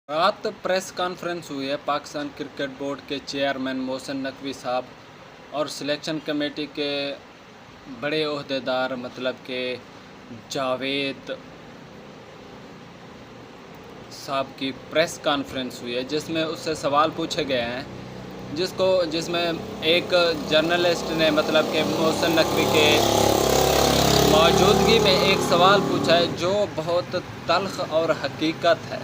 रात press conference हुई है पाकिस्तान क्रिकेट बोर्ड के चेयरमैन मोहसिन नकवी साहब और सिलेक्शन कमेटी के बड़े ओहदेदार मतलब के जावेद साहब की प्रेस कॉन्फ्रेंस हुई है जिसमें उससे सवाल पूछे गए हैं जिसमें एक जर्नलिस्ट ने मतलब के मोहसिन नकवी के मौजूदगी में एक सवाल पूछा है जो बहुत तल्ख और हकीकत है।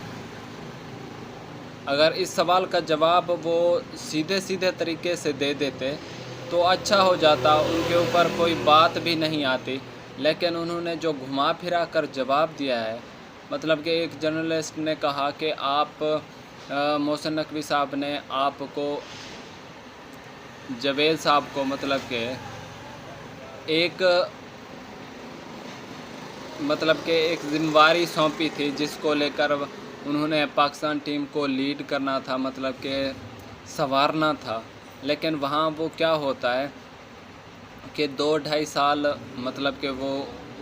अगर इस सवाल का जवाब वो सीधे तरीके से दे देते तो अच्छा हो जाता, उनके ऊपर कोई बात भी नहीं आती, लेकिन उन्होंने जो घुमा फिरा कर जवाब दिया है मतलब कि एक जर्नलिस्ट ने कहा कि आप मोहसिन नकवी साहब ने आपको जावेद साहब को मतलब कि एक जिम्मेवारी सौंपी थी जिसको लेकर उन्होंने पाकिस्तान टीम को लीड करना था, मतलब कि संवारना था। लेकिन वहाँ वो क्या होता है कि 2-2.5 साल मतलब कि वो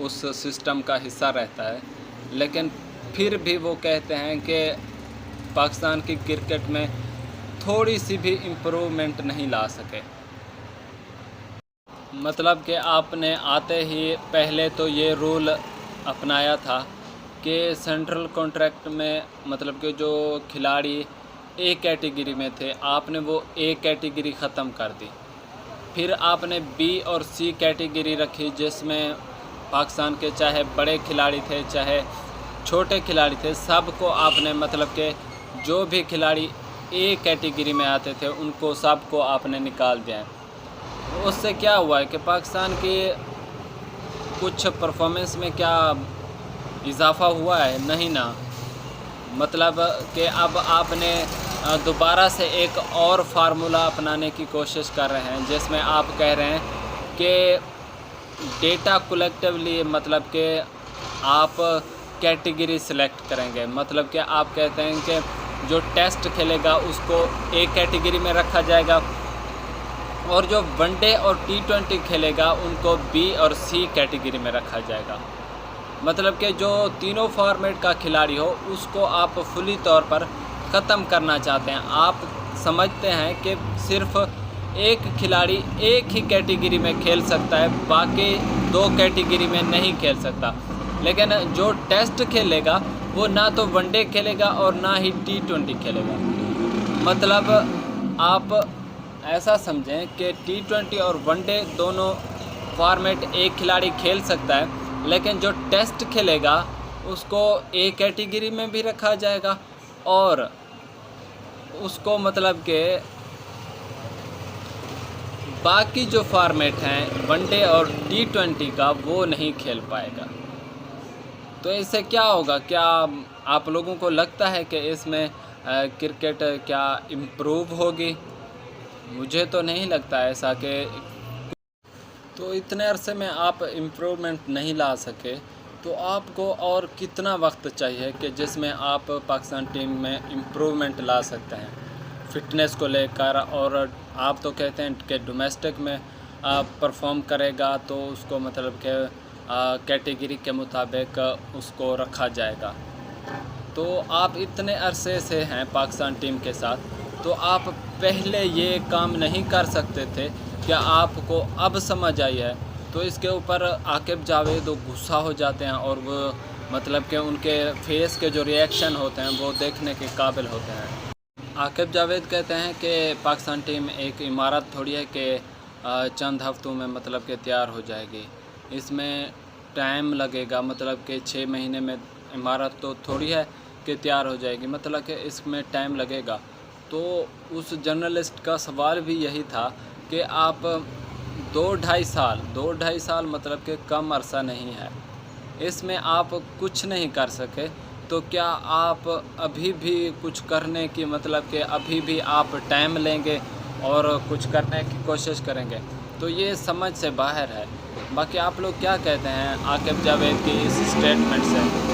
उस सिस्टम का हिस्सा रहता है, लेकिन फिर भी वो कहते हैं कि पाकिस्तान की क्रिकेट में थोड़ी सी भी इम्प्रूवमेंट नहीं ला सके। मतलब कि आपने आते ही पहले तो ये रूल अपनाया था कि सेंट्रल कॉन्ट्रैक्ट में मतलब कि जो खिलाड़ी ए कैटेगरी में थे आपने वो ए कैटेगरी ख़त्म कर दी। फिर आपने बी और सी कैटेगरी रखी जिसमें पाकिस्तान के चाहे बड़े खिलाड़ी थे चाहे छोटे खिलाड़ी थे, सबको आपने मतलब कि जो भी खिलाड़ी ए कैटेगरी में आते थे उनको सबको आपने निकाल दिया है। उससे क्या हुआ है कि पाकिस्तान की कुछ परफॉर्मेंस में क्या इजाफ़ा हुआ है? नहीं ना। मतलब कि अब आपने दोबारा से एक और फार्मूला अपनाने की कोशिश कर रहे हैं जिसमें आप कह रहे हैं कि डेटा कलेक्टिवली मतलब कि आप कैटेगरी सेलेक्ट करेंगे। मतलब कि आप कहते हैं कि जो टेस्ट खेलेगा उसको ए कैटेगरी में रखा जाएगा और जो वनडे और T20 खेलेगा उनको बी और सी कैटेगरी में रखा जाएगा। मतलब कि जो तीनों फॉर्मेट का खिलाड़ी हो उसको आप फुली तौर पर ख़त्म करना चाहते हैं। आप समझते हैं कि सिर्फ एक खिलाड़ी एक ही कैटेगरी में खेल सकता है, बाकी 2 कैटेगरी में नहीं खेल सकता। लेकिन जो टेस्ट खेलेगा वो ना तो वनडे खेलेगा और ना ही T20 खेलेगा। मतलब आप ऐसा समझें कि T20 और वनडे दोनों फॉर्मेट एक खिलाड़ी खेल सकता है, लेकिन जो टेस्ट खेलेगा उसको ए कैटेगरी में भी रखा जाएगा और उसको मतलब कि बाकी जो फॉर्मेट हैं वनडे और T20 का वो नहीं खेल पाएगा। तो इससे क्या होगा? क्या आप लोगों को लगता है कि इसमें क्रिकेट क्या इम्प्रूव होगी? मुझे तो नहीं लगता ऐसा कि तो इतने अरसे में आप इम्प्रूवमेंट नहीं ला सके तो आपको और कितना वक्त चाहिए कि जिसमें आप पाकिस्तान टीम में इम्प्रूवमेंट ला सकते हैं फ़िटनेस को लेकर? और आप तो कहते हैं कि डोमेस्टिक में परफॉर्म करेगा तो उसको मतलब कि कैटेगरी के मुताबिक उसको रखा जाएगा। तो आप इतने अरसे से हैं पाकिस्तान टीम के साथ, तो आप पहले ये काम नहीं कर सकते थे? क्या आपको अब समझ आई है? तो इसके ऊपर आकिब जावेद गुस्सा हो जाते हैं और वो मतलब कि उनके फेस के जो रिएक्शन होते हैं वो देखने के काबिल होते हैं। आकिब जावेद कहते हैं कि पाकिस्तान टीम एक इमारत थोड़ी है कि चंद हफ्तों में मतलब कि तैयार हो जाएगी। इसमें टाइम लगेगा, मतलब कि 6 महीने में इमारत तो थोड़ी है कि तैयार हो जाएगी, मतलब कि इसमें टाइम लगेगा। तो उस जर्नलिस्ट का सवाल भी यही था कि आप 2-2.5 साल मतलब कि कम अरसा नहीं है, इसमें आप कुछ नहीं कर सके, तो क्या आप अभी भी कुछ करने की मतलब कि अभी भी आप टाइम लेंगे और कुछ करने की कोशिश करेंगे? तो ये समझ से बाहर है। बाकी आप लोग क्या कहते हैं आकिब जावेद की इस स्टेटमेंट से?